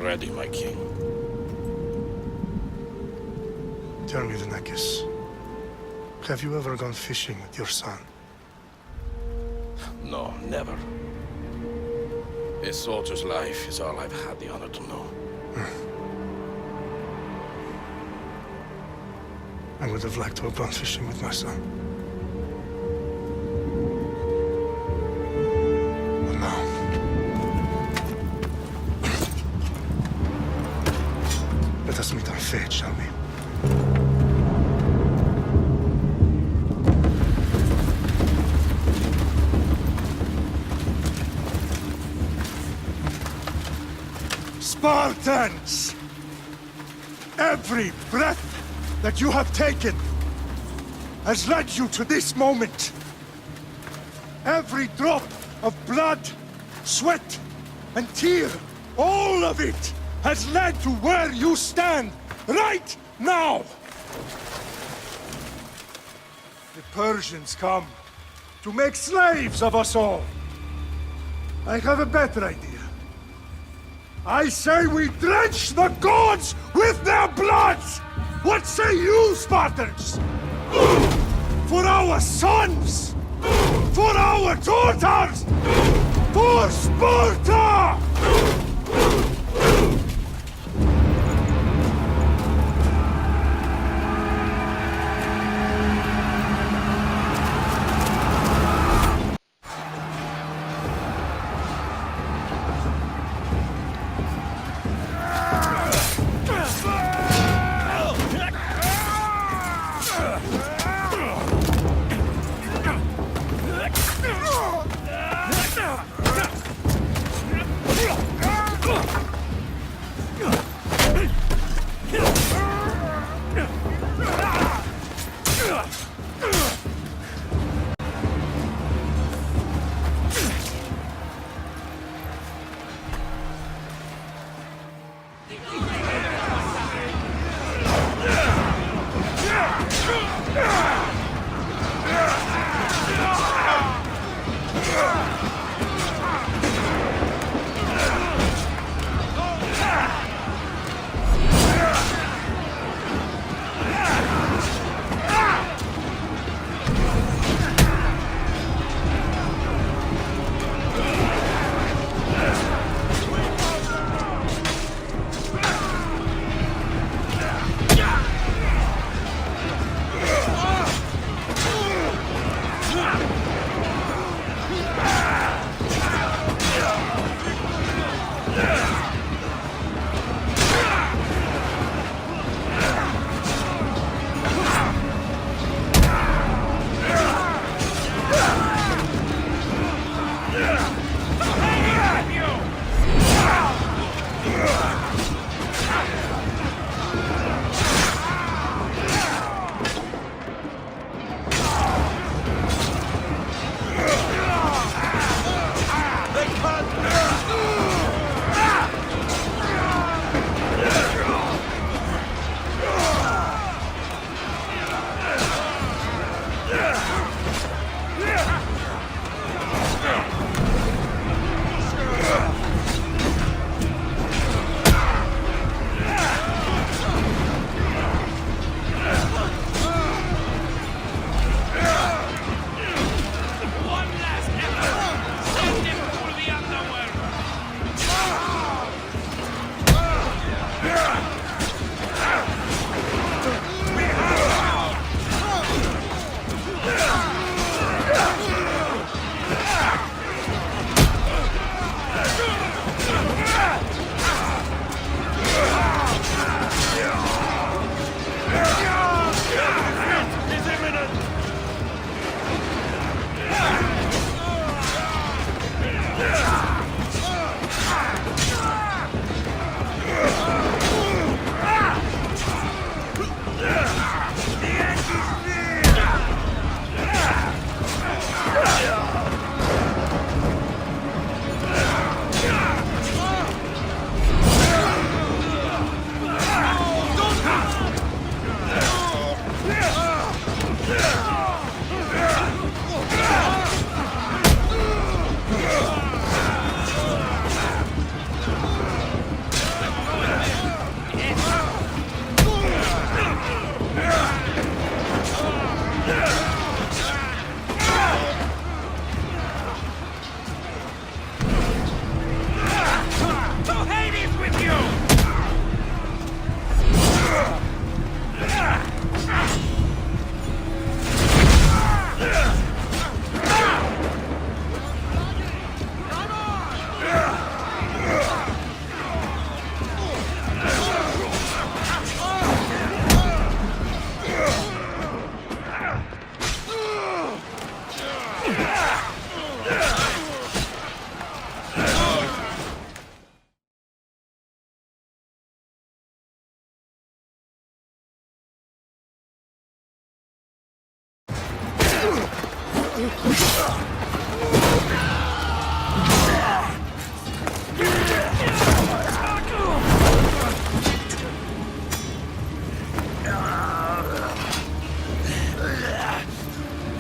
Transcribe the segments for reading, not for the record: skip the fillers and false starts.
ready, my king. Tell me, Denekis, have you ever gone fishing with your son? No, never. A soldier's life is all I've had the honor to know. I would have liked to have gone fishing with my son. But now... Let us meet our fate, shall we? Spartans! Every breath that you have taken has led you to this moment. Every drop of blood, sweat, and tear, all of it has led to where you stand right now. The Persians come to make slaves of us all. I have a better idea. I say we drench the gods with their blood! What say you, Spartans? For our sons! For our daughters! For Sparta!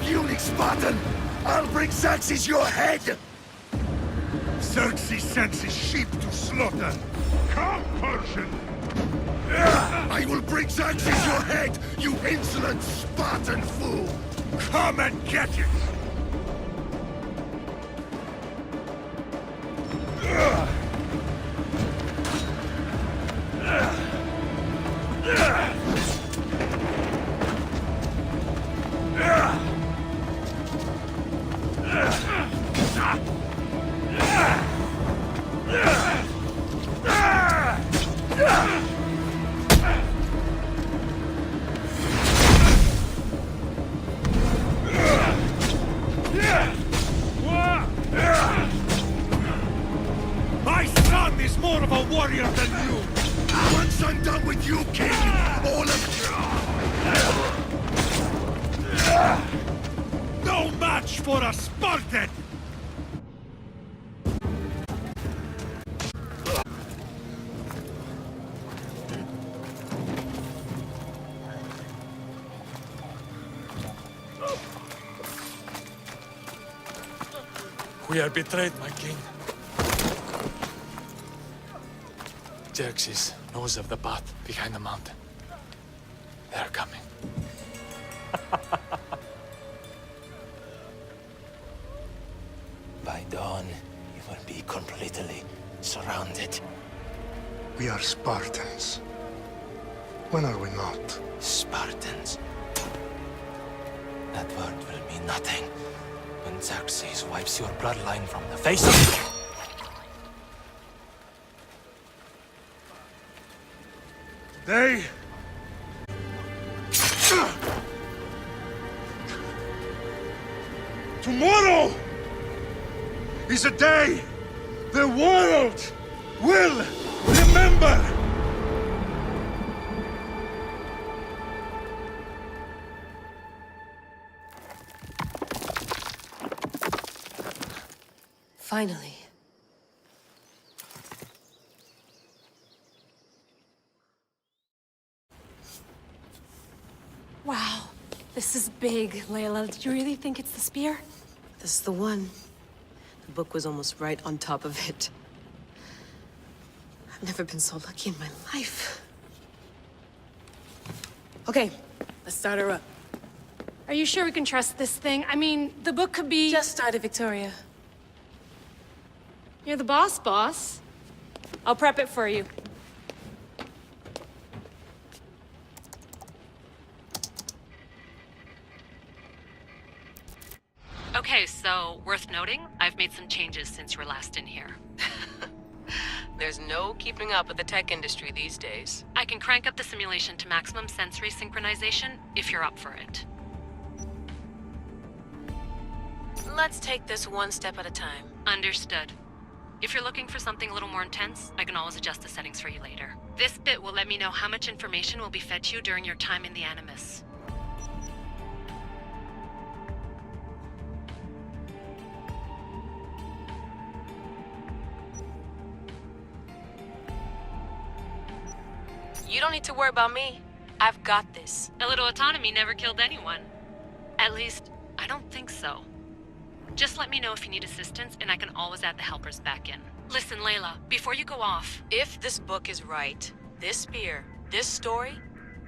Eunuch Spartan! I'll bring Xerxes your head! Xerxes sends his sheep to slaughter. Come, Persian! I will bring Xerxes your head, you insolent Spartan fool! Come and get it! My son is more of a warrior than you! Once I'm done with you, king, all of No match for a Spartan! We are betrayed, my king. Xerxes knows of the path behind the mountain. They're coming. By dawn, you will be completely surrounded. We are Spartans. When are we not? Spartans. That word will mean nothing when Xerxes wipes your bloodline from the face of... They... Tomorrow is a day the world will remember! Finally. Wow, this is big, Layla. Did you really think it's the spear? This is the one. The book was almost right on top of it. I've never been so lucky in my life. Okay, let's start her up. Are you sure we can trust this thing? I mean, the book could be... Just started, Victoria. You're the boss. I'll prep it for you. Okay, so worth noting, I've made some changes since you were last in here. There's no keeping up with the tech industry these days. I can crank up the simulation to maximum sensory synchronization if you're up for it. Let's take this one step at a time. Understood. If you're looking for something a little more intense, I can always adjust the settings for you later. This bit will let me know how much information will be fed to you during your time in the Animus. You don't need to worry about me. I've got this. A little autonomy never killed anyone. At least, I don't think so. Just let me know if you need assistance, and I can always add the helpers back in. Listen, Layla, before you go off... If this book is right, this spear, this story,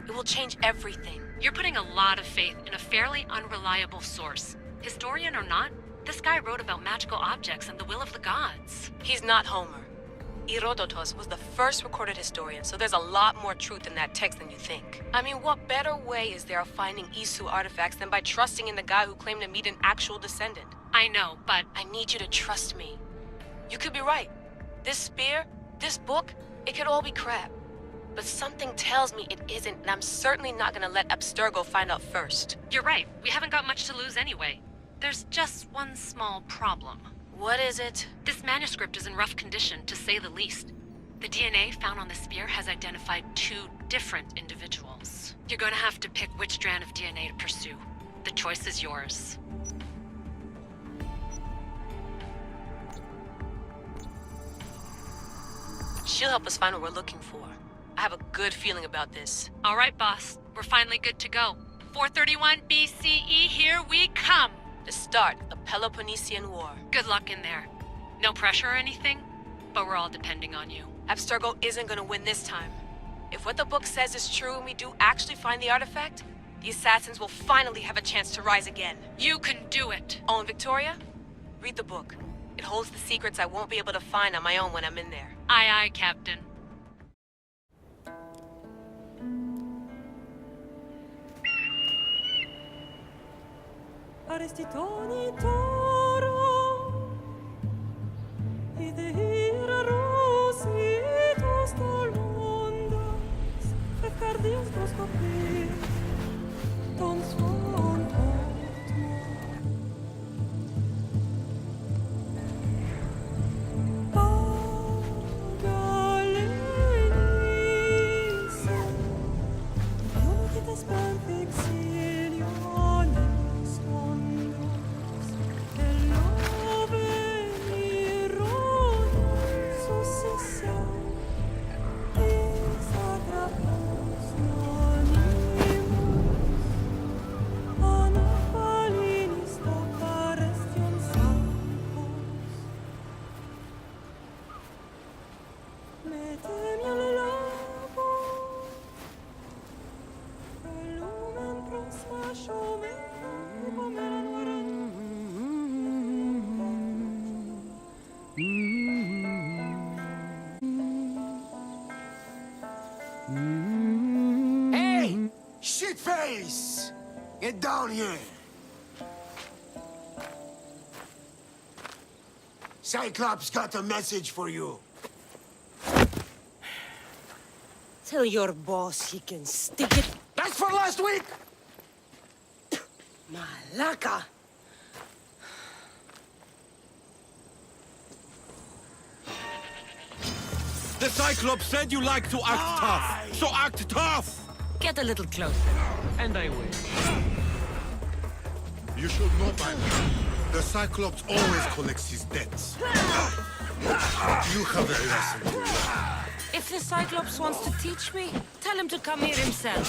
it will change everything. You're putting a lot of faith in a fairly unreliable source. Historian or not, this guy wrote about magical objects and the will of the gods. He's not Homer. Herodotus was the first recorded historian, so there's a lot more truth in that text than you think. I mean, what better way is there of finding Isu artifacts than by trusting in the guy who claimed to meet an actual descendant? I know, but... I need you to trust me. You could be right. This spear, this book, it could all be crap. But something tells me it isn't, and I'm certainly not gonna let Abstergo find out first. You're right. We haven't got much to lose anyway. There's just one small problem. What is it? This manuscript is in rough condition, to say the least. The DNA found on the spear has identified 2 different individuals. You're gonna have to pick which strand of DNA to pursue. The choice is yours. She'll help us find what we're looking for. I have a good feeling about this. All right, boss. We're finally good to go. 431 BCE, here we come! The start of the Peloponnesian War. Good luck in there. No pressure or anything, but we're all depending on you. Abstergo isn't gonna win this time. If what the book says is true and we do actually find the artifact, the assassins will finally have a chance to rise again. You can do it! Oh, and Victoria? Read the book. It holds the secrets I won't be able to find on my own when I'm in there. Aye, aye, Captain. Arrestitoni toro, idehira rositos tolmondas, precardios proskopir, ton svon Pagalenisa, Ionitas Panfixilionis ondos, Elovenironis successio, Isagrapos nonimus, Anapalinis toparestion sancos. Metem labo, lumen prosma shome, Hey! Shitface! Get down here! Cyclops got a message for you. Tell your boss he can stick it. That's for last week! Malaka! The Cyclops said you like to act tough, so act tough! Get a little closer. And I will. You should know by now. The Cyclops always collects his debts. You have a lesson to learn. If the Cyclops wants to teach me, tell him to come here himself.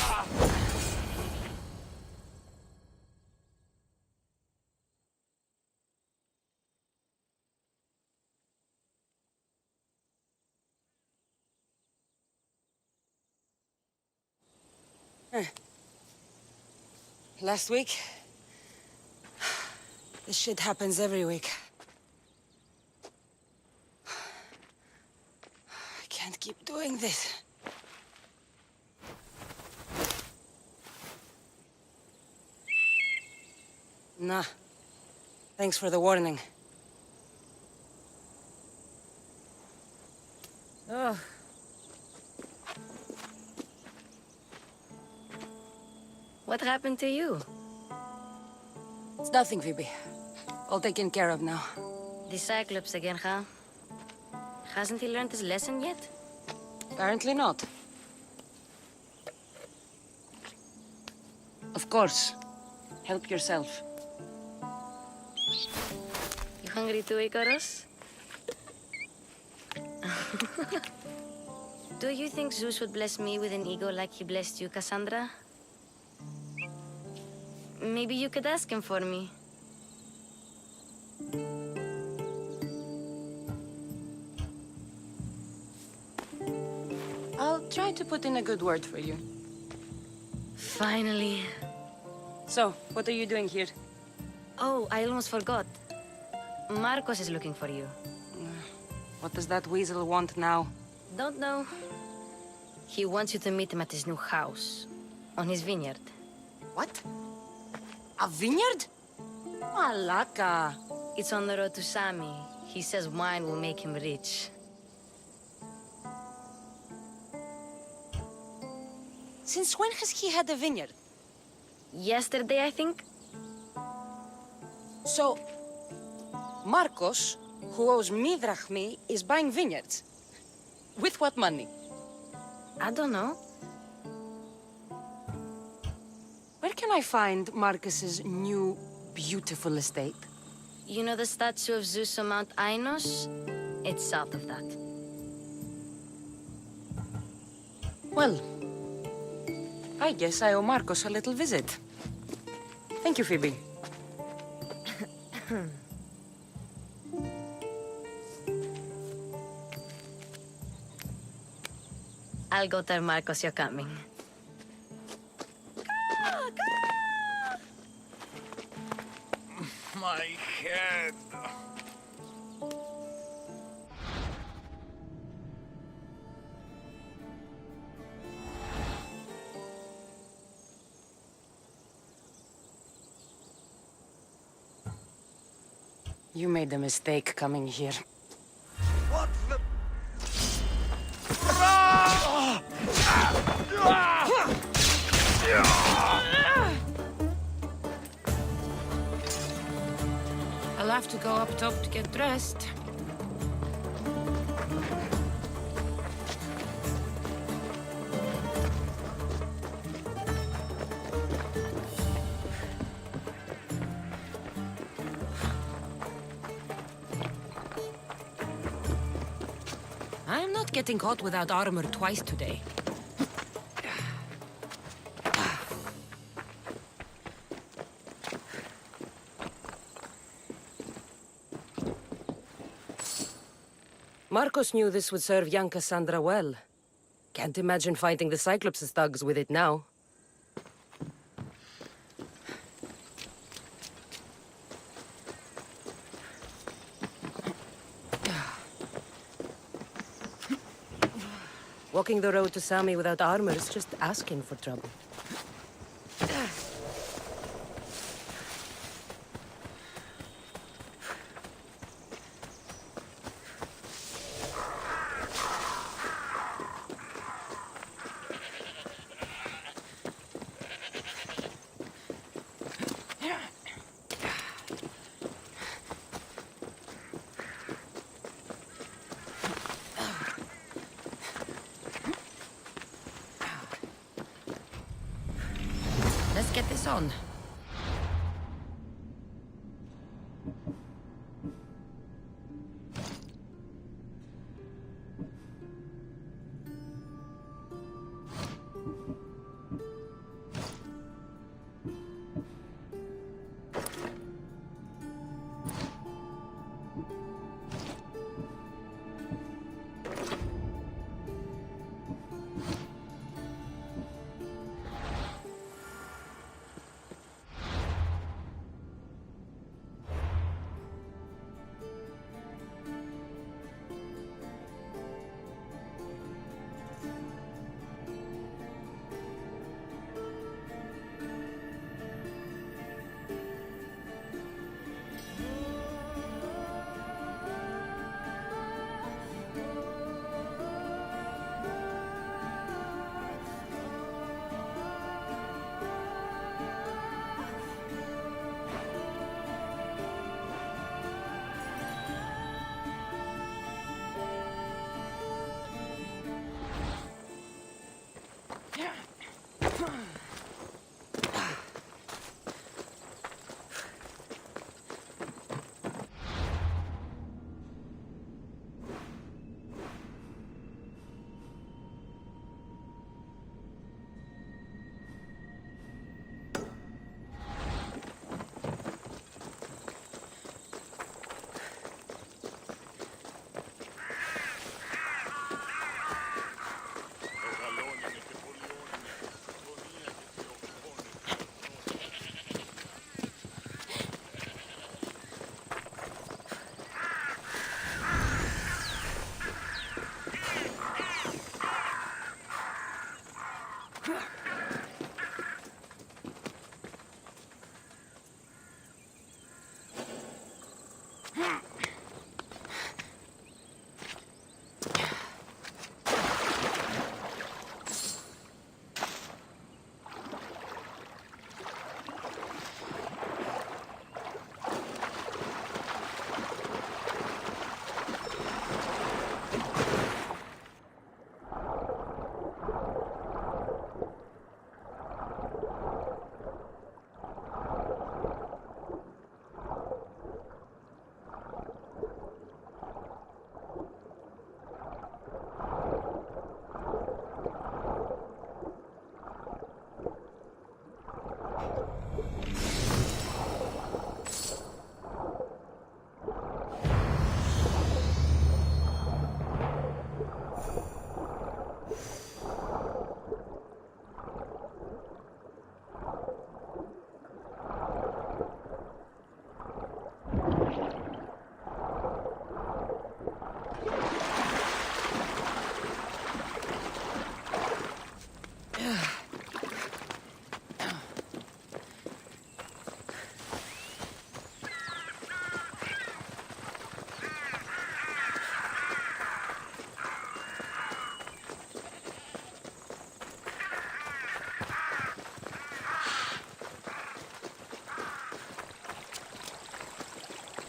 Last week? This shit happens every week. I can't keep doing this. Nah. Thanks for the warning. Oh. What happened to you? It's nothing, Phoebe. All taken care of now. The Cyclops again, huh? Hasn't he learned his lesson yet? Apparently not. Of course. Help yourself. You hungry too, Icarus? Do you think Zeus would bless me with an ego like he blessed you, Cassandra? Maybe you could ask him for me. I'll try to put in a good word for you. Finally. So, what are you doing here? Oh, I almost forgot. Marcos is looking for you. What does that weasel want now? Don't know. He wants you to meet him at his new house. On his vineyard. What? A vineyard? Malaka. It's on the road to Sami. He says wine will make him rich. Since when has he had a vineyard? Yesterday, I think. So, Marcos, who owes me drachmi, is buying vineyards. With what money? I don't know. Where can I find Marcus's new, beautiful estate? You know the statue of Zeus on Mount Ainos? It's south of that. Well, I guess I owe Marcos a little visit. Thank you, Phoebe. I'll go tell Marcos you're coming. My head. You made a mistake coming here. What the? I'll have to go up top to get dressed. I'm not getting caught without armor twice today. Marcos knew this would serve young Cassandra well. Can't imagine fighting the Cyclops' thugs with it now. Walking the road to Sami without armor is just asking for trouble. Let's get this on.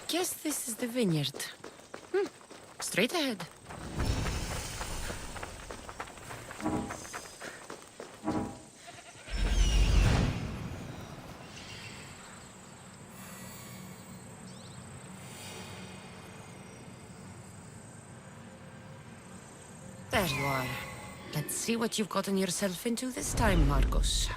guess this is the vineyard. Straight ahead. There you are. Let's see what you've gotten yourself into this time, Marcos.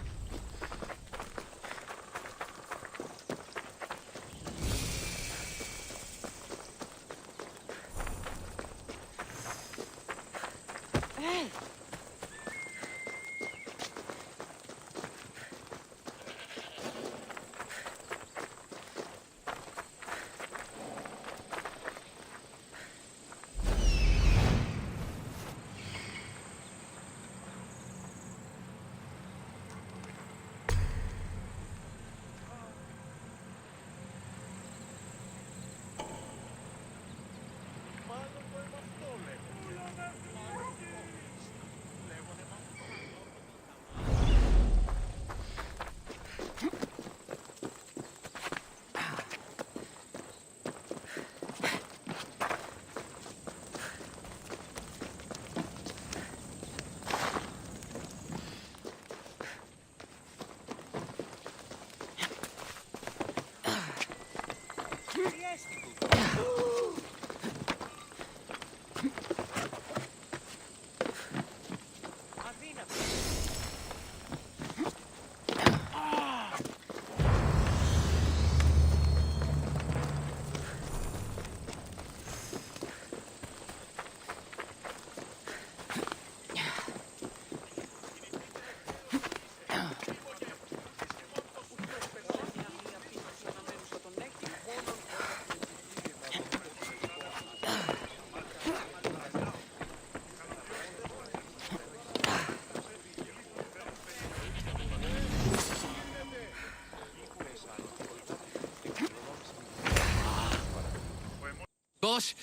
Boss,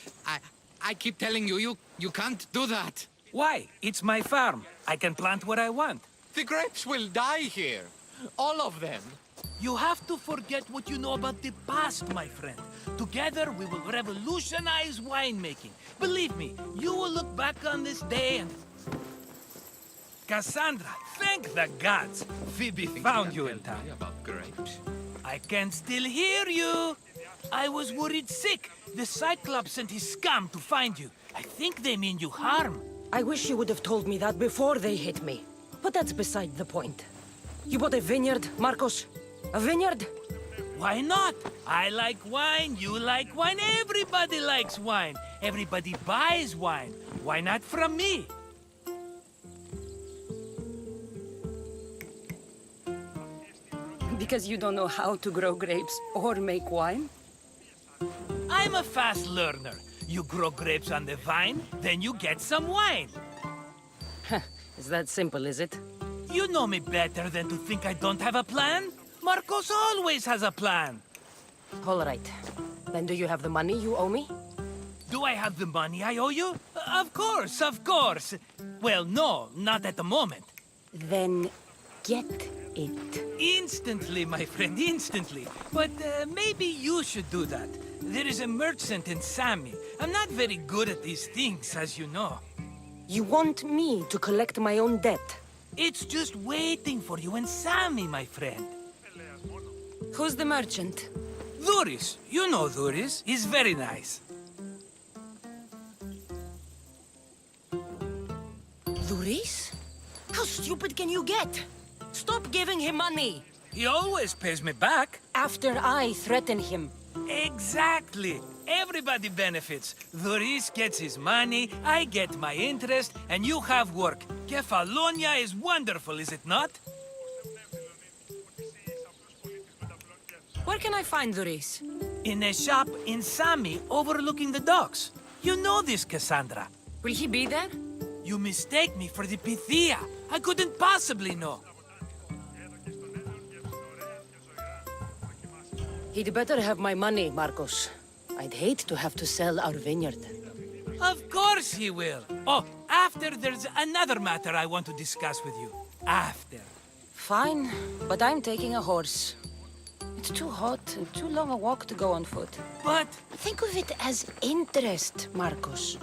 I keep telling you, you can't do that. Why? It's my farm. I can plant what I want. The grapes will die here. All of them. You have to forget what you know about the past, my friend. Together, we will revolutionize winemaking. Believe me, you will look back on this day and... Cassandra, thank the gods. Phoebe found you in time. About grapes. I can still hear you. I was worried sick. The Cyclops sent his scum to find you. I think they mean you harm. I wish you would have told me that before they hit me. But that's beside the point. You bought a vineyard, Marcos? A vineyard? Why not? I like wine, you like wine, everybody likes wine. Everybody buys wine. Why not from me? Because you don't know how to grow grapes or make wine? I'm a fast learner. You grow grapes on the vine, then you get some wine. Is that simple, is it? You know me better than to think I don't have a plan. Marcos always has a plan. All right. Then do you have the money you owe me? Do I have the money I owe you? Of course, of course. Well, no, not at the moment. Then get it. Instantly, my friend, instantly. But maybe you should do that. There is a merchant in Sami. I'm not very good at these things, as you know. You want me to collect my own debt? It's just waiting for you in Sami, my friend. Who's the merchant? Duris. You know Duris. He's very nice. Duris? How stupid can you get? Stop giving him money! He always pays me back. After I threaten him. Exactly. Everybody benefits. Duris gets his money, I get my interest, and you have work. Kefalonia is wonderful, is it not? Where can I find Duris? In a shop in Sami, overlooking the docks. You know this, Cassandra. Will he be there? You mistake me for the Pythia. I couldn't possibly know. He'd better have my money, Marcos. I'd hate to have to sell our vineyard. Of course he will. Oh, after there's another matter I want to discuss with you. After. Fine, but I'm taking a horse. It's too hot and too long a walk to go on foot. But... Think of it as interest, Marcos.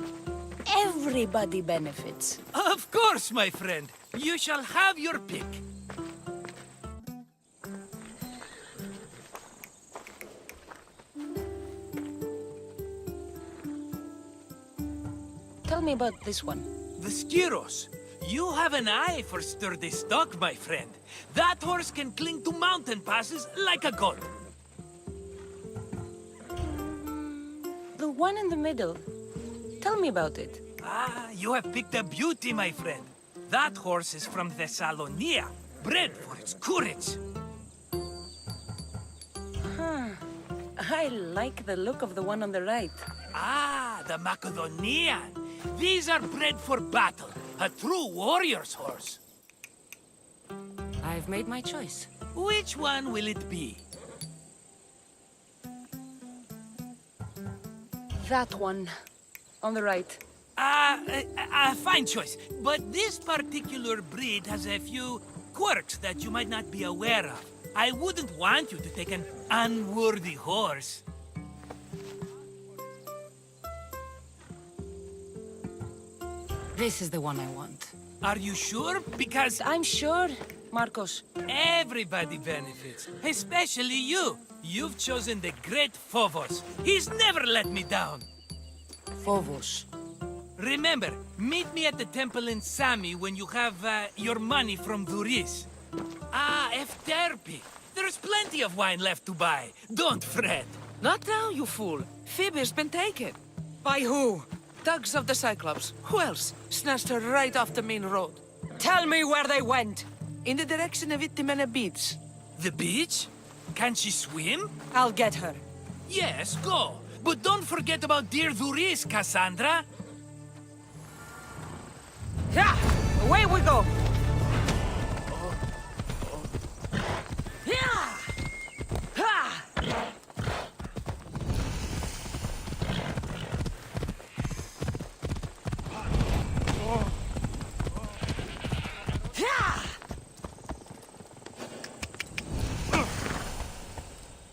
Everybody benefits. Of course, my friend. You shall have your pick. Tell me about this one. The Skiros. You have an eye for sturdy stock, my friend. That horse can cling to mountain passes like a god. The one in the middle. Tell me about it. Ah, you have picked a beauty, my friend. That horse is from Thessalonia, bred for its courage. Huh. I like the look of the one on the right. Ah, the Macedonian. These are bred for battle. A true warrior's horse. I've made my choice. Which one will it be? That one. On the right. Fine choice. But this particular breed has a few quirks that you might not be aware of. I wouldn't want you to take an unworthy horse. This is the one I want. Are you sure? Because... I'm sure, Marcos. Everybody benefits, especially you. You've chosen the great Phobos. He's never let me down. Phobos. Remember, meet me at the temple in Sami when you have your money from Duris. Ah, Efterpi. There's plenty of wine left to buy. Don't fret. Not now, you fool. Phoebe's been taken. By who? Thugs of the Cyclops. Who else? Snatched her right off the main road. Tell me where they went. In the direction of Itimena Beach. The beach? Can she swim? I'll get her. Yes, go. But don't forget about dear Duris, Cassandra. Yeah! Away we go! Yeah! Ha!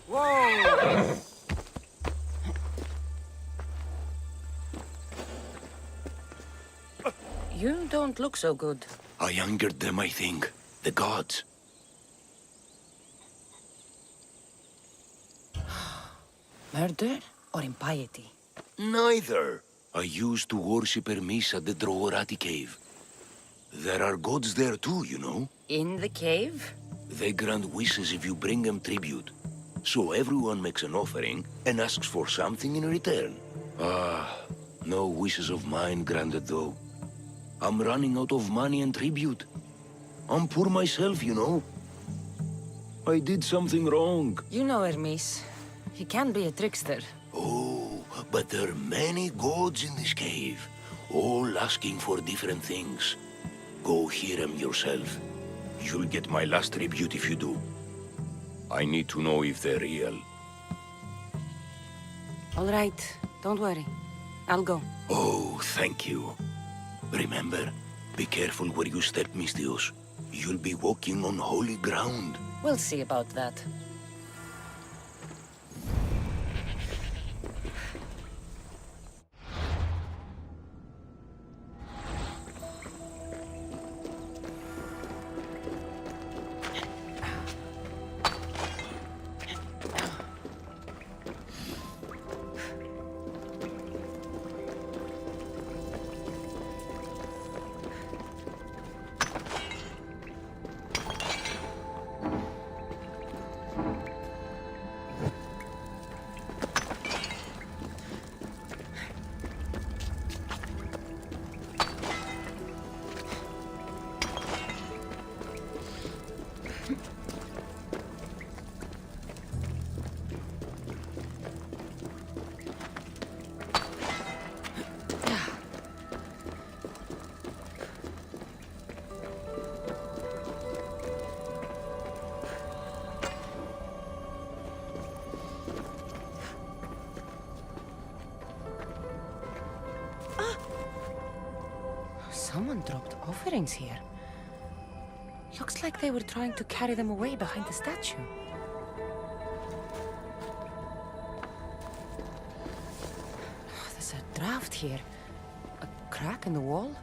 Whoa! You don't look so good. I angered them, I think. The gods. Murder or impiety? Neither. I used to worship Hermes at the Droorati cave. There are gods there too, you know. In the cave? They grant wishes if you bring them tribute. So everyone makes an offering and asks for something in return. Ah, no wishes of mine granted though. I'm running out of money and tribute. I'm poor myself, you know. I did something wrong. You know Hermes. He can be a trickster. Oh, but there are many gods in this cave, all asking for different things. Go hear them yourself. You'll get my last tribute if you do. I need to know if they're real. All right, don't worry. I'll go. Oh, thank you. Remember, be careful where you step, Mistios. You'll be walking on holy ground. We'll see about that. Someone dropped offerings here. Looks like they were trying to carry them away behind the statue. draft here. A crack in the wall?